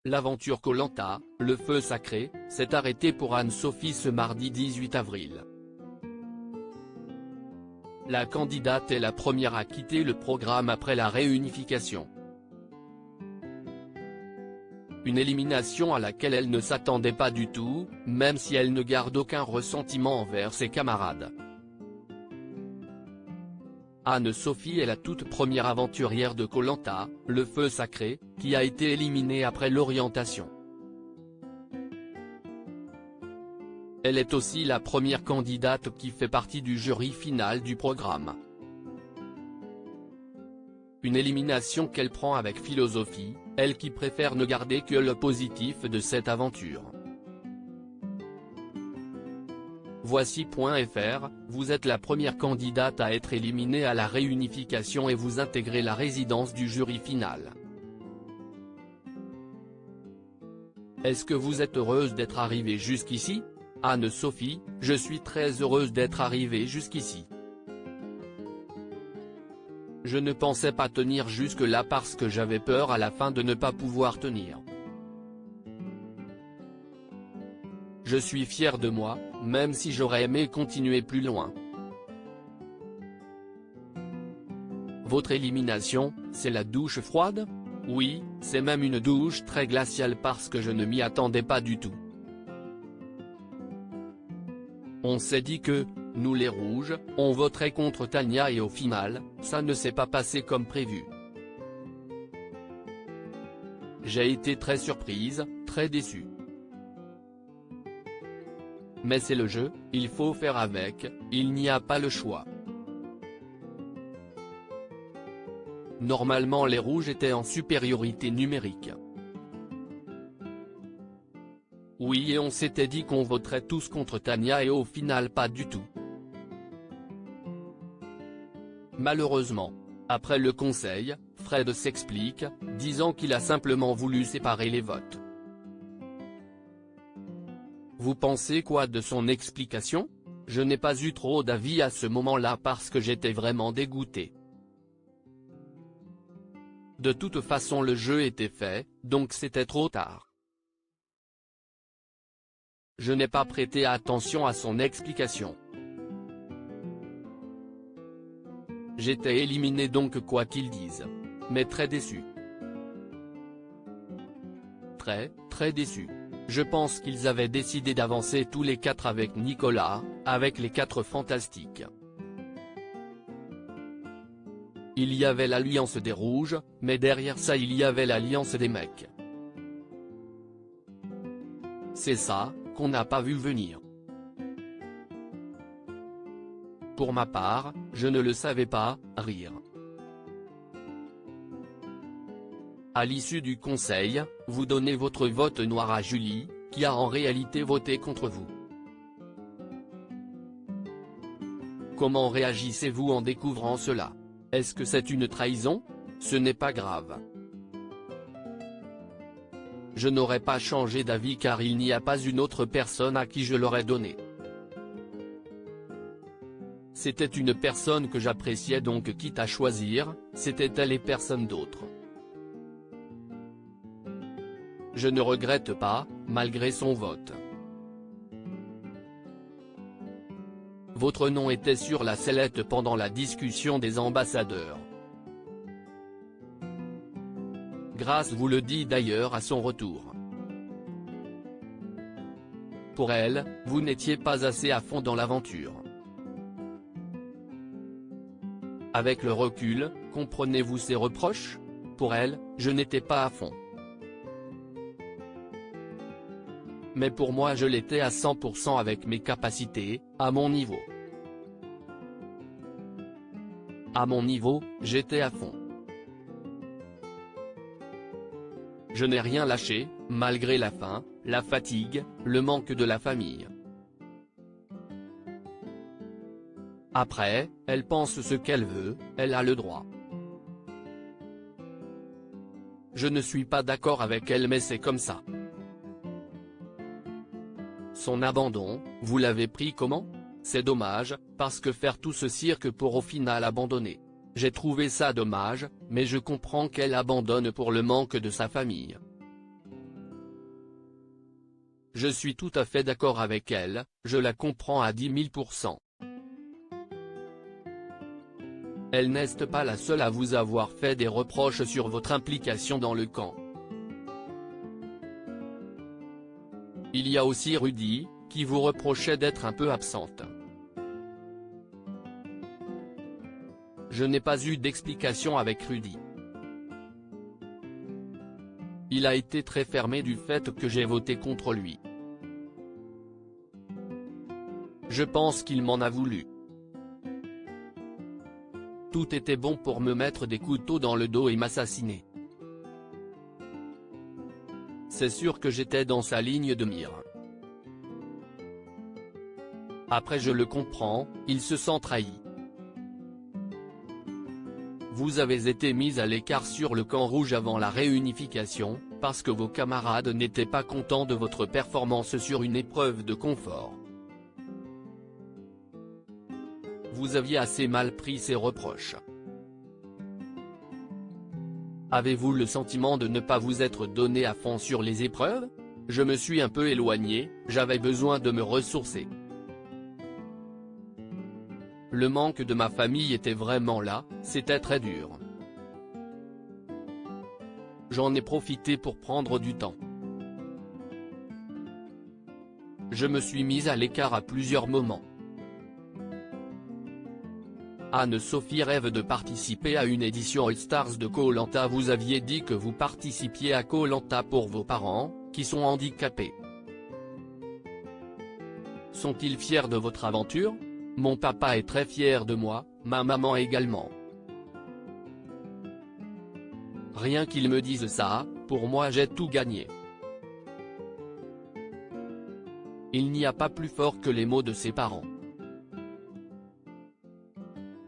L'aventure Koh Lanta, le feu sacré, s'est arrêtée pour Anne-Sophie ce mardi 18 avril. La candidate est la première à quitter le programme après la réunification. Une élimination à laquelle elle ne s'attendait pas du tout, même si elle ne garde aucun ressentiment envers ses camarades. Anne-Sophie est la toute première aventurière de Koh Lanta, le feu sacré, qui a été éliminée après l'orientation. Elle est aussi la première candidate qui fait partie du jury final du programme. Une élimination qu'elle prend avec philosophie, elle qui préfère ne garder que le positif de cette aventure. Voici.fr, vous êtes la première candidate à être éliminée à la réunification et vous intégrez la résidence du jury final. Est-ce que vous êtes heureuse d'être arrivée jusqu'ici ? Anne-Sophie, je suis très heureuse d'être arrivée jusqu'ici. Je ne pensais pas tenir jusque-là parce que j'avais peur à la fin de ne pas pouvoir tenir. Je suis fière de moi, même si j'aurais aimé continuer plus loin. Votre élimination, c'est la douche froide ? Oui, c'est même une douche très glaciale parce que je ne m'y attendais pas du tout. On s'est dit que, nous les rouges, on voterait contre Tania et au final, ça ne s'est pas passé comme prévu. J'ai été très surprise, très déçue. Mais c'est le jeu, il faut faire avec, il n'y a pas le choix. Normalement les rouges étaient en supériorité numérique. Oui, et on s'était dit qu'on voterait tous contre Tania et au final pas du tout. Malheureusement, après le conseil, Fred s'explique, disant qu'il a simplement voulu séparer les votes. Vous pensez quoi de son explication ? Je n'ai pas eu trop d'avis à ce moment-là parce que j'étais vraiment dégoûté. De toute façon le jeu était fait, donc c'était trop tard. Je n'ai pas prêté attention à son explication. J'étais éliminé donc quoi qu'ils disent. Mais très déçu. Très déçu. Je pense qu'ils avaient décidé d'avancer tous les quatre avec Nicolas, avec les quatre fantastiques. Il y avait l'alliance des rouges, mais derrière ça il y avait l'alliance des mecs. C'est ça, qu'on n'a pas vu venir. Pour ma part, je ne le savais pas, rire. À l'issue du conseil, vous donnez votre vote noir à Julie, qui a en réalité voté contre vous. Comment réagissez-vous en découvrant cela ? Est-ce que c'est une trahison ? Ce n'est pas grave. Je n'aurais pas changé d'avis car il n'y a pas une autre personne à qui je l'aurais donné. C'était une personne que j'appréciais donc quitte à choisir, c'était elle et personne d'autre. Je ne regrette pas, malgré son vote. Votre nom était sur la sellette pendant la discussion des ambassadeurs. Grace vous le dit d'ailleurs à son retour. Pour elle, vous n'étiez pas assez à fond dans l'aventure. Avec le recul, comprenez-vous ses reproches ? Pour elle, je n'étais pas à fond. Mais pour moi je l'étais à 100% avec mes capacités, à mon niveau. À mon niveau, j'étais à fond. Je n'ai rien lâché, malgré la faim, la fatigue, le manque de la famille. Après, elle pense ce qu'elle veut, elle a le droit. Je ne suis pas d'accord avec elle mais c'est comme ça. Son abandon, vous l'avez pris comment ? C'est dommage, parce que faire tout ce cirque pour au final abandonner. J'ai trouvé ça dommage, mais je comprends qu'elle abandonne pour le manque de sa famille. Je suis tout à fait d'accord avec elle, je la comprends à 10 000%. Elle n'est pas la seule à vous avoir fait des reproches sur votre implication dans le camp. Il y a aussi Rudy, qui vous reprochait d'être un peu absente. Je n'ai pas eu d'explication avec Rudy. Il a été très fermé du fait que j'ai voté contre lui. Je pense qu'il m'en a voulu. Tout était bon pour me mettre des couteaux dans le dos et m'assassiner. C'est sûr que j'étais dans sa ligne de mire. Après je le comprends, il se sent trahi. Vous avez été mis à l'écart sur le camp rouge avant la réunification, parce que vos camarades n'étaient pas contents de votre performance sur une épreuve de confort. Vous aviez assez mal pris ces reproches. Avez-vous le sentiment de ne pas vous être donné à fond sur les épreuves? Je me suis un peu éloigné, j'avais besoin de me ressourcer. Le manque de ma famille était vraiment là, c'était très dur. J'en ai profité pour prendre du temps. Je me suis mise à l'écart à plusieurs moments. Anne-Sophie rêve de participer à une édition All Stars de Koh-Lanta. Vous aviez dit que vous participiez à Koh-Lanta pour vos parents, qui sont handicapés. Sont-ils fiers de votre aventure? Mon papa est très fier de moi, ma maman également. Rien qu'ils me disent ça, pour moi j'ai tout gagné. Il n'y a pas plus fort que les mots de ses parents.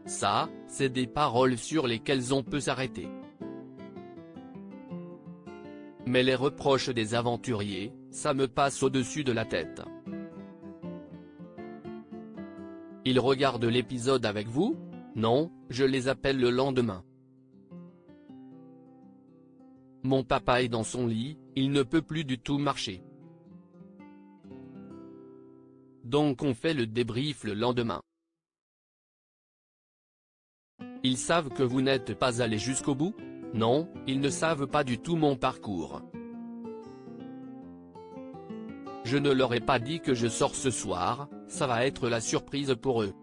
Ça, c'est des paroles sur lesquelles on peut s'arrêter. Mais les reproches des aventuriers, ça me passe au-dessus de la tête. Ils regardent l'épisode avec vous? Non, je les appelle le lendemain. Mon papa est dans son lit, il ne peut plus du tout marcher. Donc on fait le débrief le lendemain. Ils savent que vous n'êtes pas allé jusqu'au bout? Non, ils ne savent pas du tout mon parcours. Je ne leur ai pas dit que je sors ce soir, ça va être la surprise pour eux.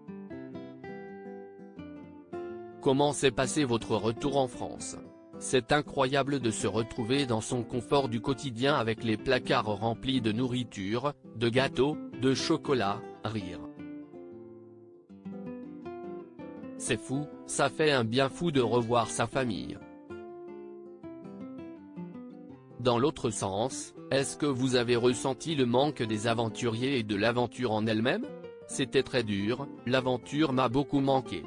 Comment s'est passé votre retour en France? C'est incroyable de se retrouver dans son confort du quotidien avec les placards remplis de nourriture, de gâteaux, de chocolat, rire. C'est fou, ça fait un bien fou de revoir sa famille. Dans l'autre sens, est-ce que vous avez ressenti le manque des aventuriers et de l'aventure en elle-même? C'était très dur, l'aventure m'a beaucoup manqué.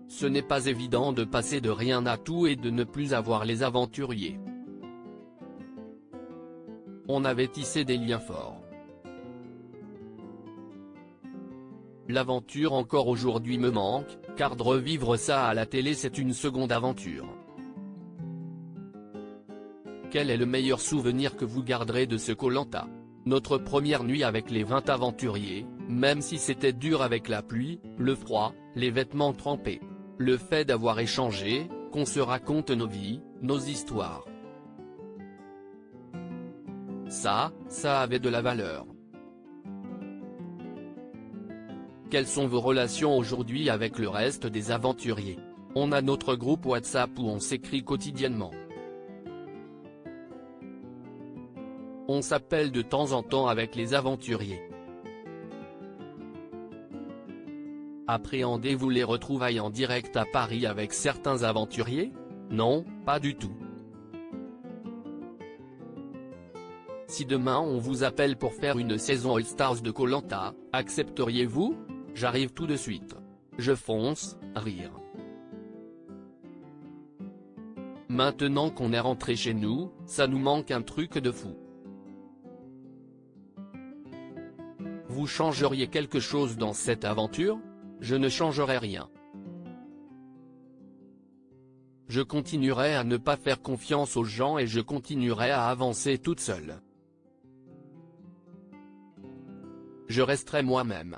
Ce n'est pas évident de passer de rien à tout et de ne plus avoir les aventuriers. On avait tissé des liens forts. L'aventure encore aujourd'hui me manque, car de revivre ça à la télé c'est une seconde aventure. Quel est le meilleur souvenir que vous garderez de ce Koh-Lanta? Notre première nuit avec les 20 aventuriers, même si c'était dur avec la pluie, le froid, les vêtements trempés. Le fait d'avoir échangé, qu'on se raconte nos vies, nos histoires. Ça avait de la valeur. Quelles sont vos relations aujourd'hui avec le reste des aventuriers? On a notre groupe WhatsApp où on s'écrit quotidiennement. On s'appelle de temps en temps avec les aventuriers. Appréhendez-vous les retrouvailles en direct à Paris avec certains aventuriers? Non, pas du tout. Si demain on vous appelle pour faire une saison All Stars de Koh-Lanta, accepteriez-vous? J'arrive tout de suite. Je fonce, rire. Maintenant qu'on est rentré chez nous, ça nous manque un truc de fou. Vous changeriez quelque chose dans cette aventure? Je ne changerai rien. Je continuerai à ne pas faire confiance aux gens et je continuerai à avancer toute seule. Je resterai moi-même.